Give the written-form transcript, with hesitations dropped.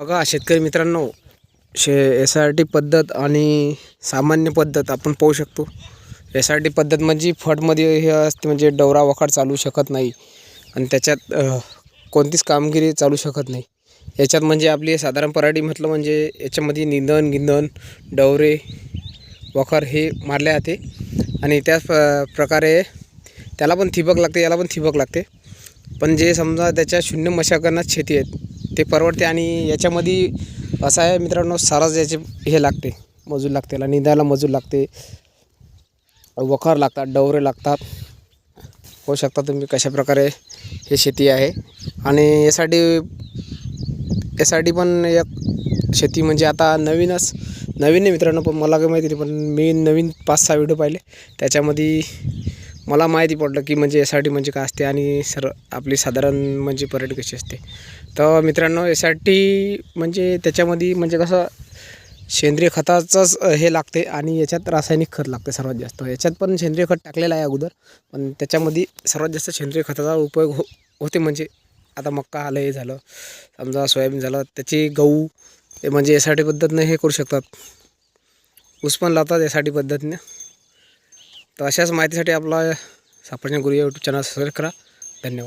बघा शेतकरी मित्रांनो, SRT पद्धत आणि सामान्य पद्धत आपण पाहू शकतो. SRT पद्धत म्हणजे फडमध्ये हे असते, म्हणजे डवरा वखार चालू शकत नाही आणि त्याच्यात कोणतीच कामगिरी चालू शकत नाही. याच्यात म्हणजे आपली साधारण पराठी म्हटलं म्हणजे याच्यामध्ये निंदण गिंदण डवरे वखार हे मारले जाते आणि त्याच प्रकारे त्याला पण ठिबक लागते, याला पण ठिबक लागते. पण जे समजा त्याच्या शून्य मशागत शेती आहेत ते परवडते. आणि याच्यामध्ये असं आहे मित्रांनो, साराच याचे हे लागते, मजूर लागते, त्याला निंदायला मजूर लागते, वखार लागतात, डवरे लागतात. होऊ शकता तुम्ही कशा प्रकारे हे शेती आहे. आणि यासाठी पण एक शेती म्हणजे आता नवीन आहे मित्रांनो, पण मला काय माहिती नाही. पण मी नवीन 5-6 व्हिडिओ पाहिले, त्याच्यामध्ये मला माहिती पडलं की म्हणजे SRT म्हणजे काय असते आणि आपली साधारण म्हणजे परेड कशी असते. तर मित्रांनो, SRT म्हणजे त्याच्यामध्ये म्हणजे कसं सेंद्रिय खताचंच हे लागते आणि याच्यात रासायनिक खत लागते सर्वात जास्त. याच्यात पण सेंद्रिय खत टाकलेलं आहे अगोदर, पण त्याच्यामध्ये सर्वात जास्त सेंद्रिय खताचा उपयोग होते. म्हणजे आता मक्का आलं, हे झालं, समजा सोयाबीन झालं, त्याची गहू हे म्हणजे SRT पद्धतीने हे करू शकतात. ऊस पण लावतात SRT पद्धतीने. तर अशाच माहितीसाठी आपला सापडणे गुरु यूट्यूब चॅनल सबस्क्राईब करा. धन्यवाद.